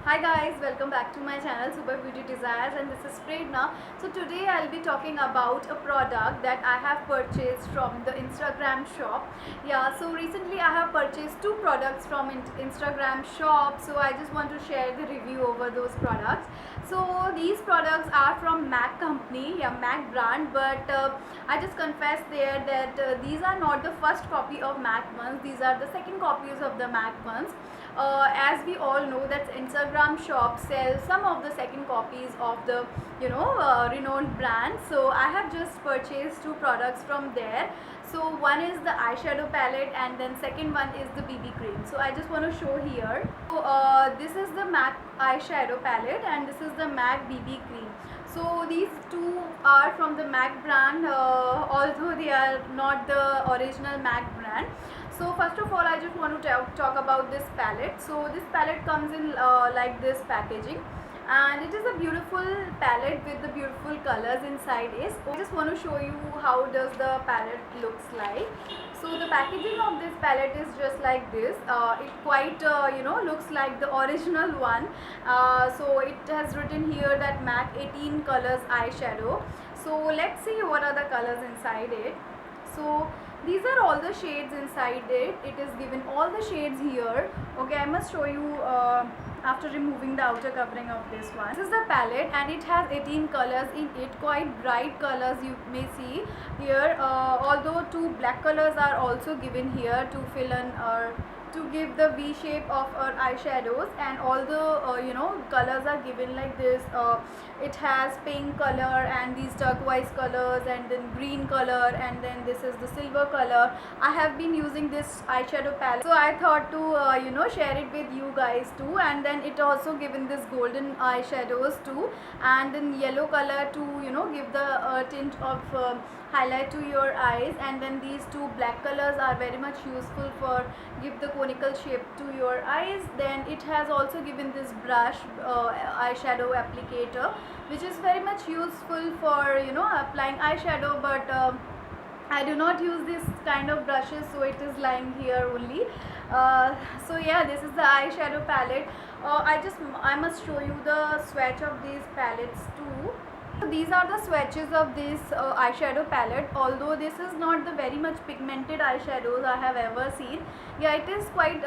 Hi guys, welcome back to my channel Super Beauty Desires, and this is Prerna. So today I'll be talking about a product that I have purchased from the Instagram shop. Yeah, so recently I have purchased two products from Instagram shop, so I just want to share the review over those products. So these products are from MAC company, yeah, MAC brand, but I just confess there that these are not the first copy of MAC ones, these are the second copies of the MAC ones. As we all know that Instagram shop sells some of the second copies of the renowned brand. So I have just purchased two products from there. So one is the eyeshadow palette and then second one is the BB cream. So I just want to show here. So this is the MAC eyeshadow palette and this is the MAC BB cream. So these two are from the MAC brand, although they are not the original MAC brand. So first of all, I just want to talk about this palette. So this palette comes in like this packaging, and it is a beautiful palette with the beautiful colors inside it. I just want to show you how does the palette looks like. So the packaging of this palette is just like this. It quite looks like the original one. So it has written here that MAC 18 colors eyeshadow. So let's see what are the colors inside it. So these are all the shades inside it. It is given all the shades here. Okay, I must show you after removing the outer covering of this one. This is the palette and it has 18 colors in it, quite bright colors you may see here, although two black colors are also given here to fill in or to give the V shape of our eyeshadows, and all the colors are given like this. It has pink color and these turquoise colors and then green color and then this is the silver color. I have been using this eyeshadow palette, so I thought to share it with you guys too. And then it also given this golden eyeshadows too, and then yellow color to give the tint of highlight to your eyes. And then these two black colors are very much useful for give the conical shape to your eyes. Then it has also given this brush eyeshadow applicator, which is very much useful for applying eyeshadow, but I do not use this kind of brushes, so it is lying here only. So yeah, this is the eyeshadow palette. I must show you the swatch of these palettes too. So these are the swatches of this eyeshadow palette. Although this is not the very much pigmented eyeshadows I have ever seen, yeah, it is quite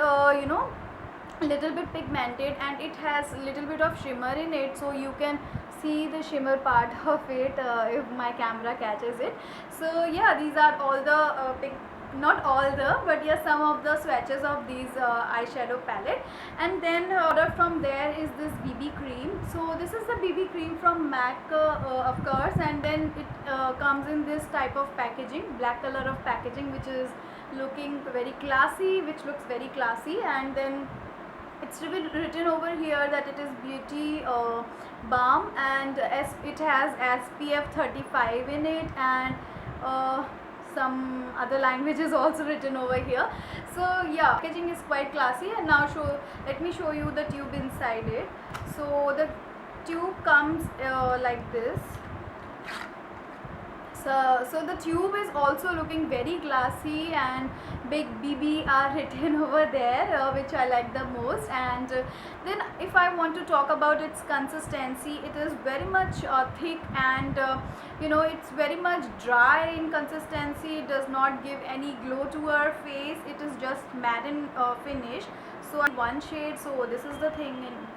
little bit pigmented and it has little bit of shimmer in it, so you can see the shimmer part of it if my camera catches it. So yeah, these are all the not all the, but yeah, some of the swatches of these eyeshadow palette. And then order from there is this BB cream. So this is the BB cream from MAC, of course, and then it comes in this type of packaging, black color of packaging, which is looking very classy, which looks very classy. And then it's written over here that it is beauty balm, and it has SPF 35 in it, and some other languages also written over here. So yeah, packaging is quite classy. And now let me show you the tube inside it. So the tube comes like this. So the tube is also looking very glassy, and big BB are written over there, which I like the most. And then if I want to talk about its consistency, it is very much thick, and it's very much dry in consistency. It does not give any glow to our face. It is just matte in finish. So one shade, so this is the thing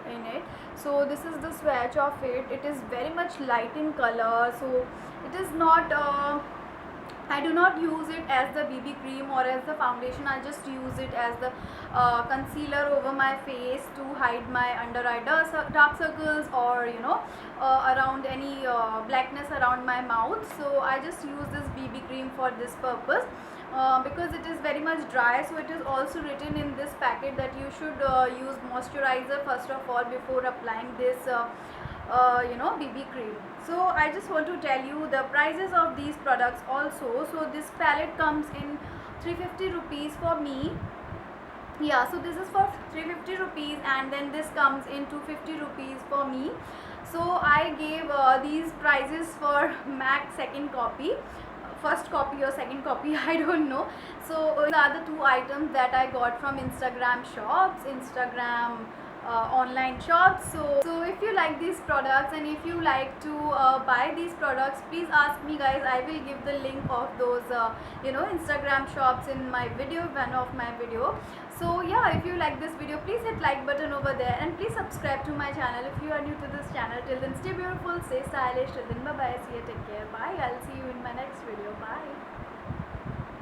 in it. So this is the swatch of it. It is very much light in color, so it is not I do not use it as the BB cream or as the foundation. I just use it as the concealer over my face to hide my under eye dark circles, or around any blackness around my mouth. So I just use this BB cream for this purpose. Because it is very much dry, so it is also written in this packet that you should use moisturizer first of all before applying this BB cream. So I just want to tell you the prices of these products also. So this palette comes in 350 rupees for me. Yeah, so this is for 350 rupees, and then this comes in 250 rupees for me. So I gave these prices for MAC second copy, first copy or second copy, I don't know. So these are the two items that I got from Instagram shops, Instagram online shops. So if you like these products and if you like to buy these products, please ask me guys. I will give the link of those Instagram shops in my video, one of my video. So yeah, if you like this video, please hit like button over there and please subscribe to my channel if you are new to this channel. Till then, stay beautiful, stay stylish. Till then, bye bye, see you, take care, bye. I'll see you in my next video. Bye.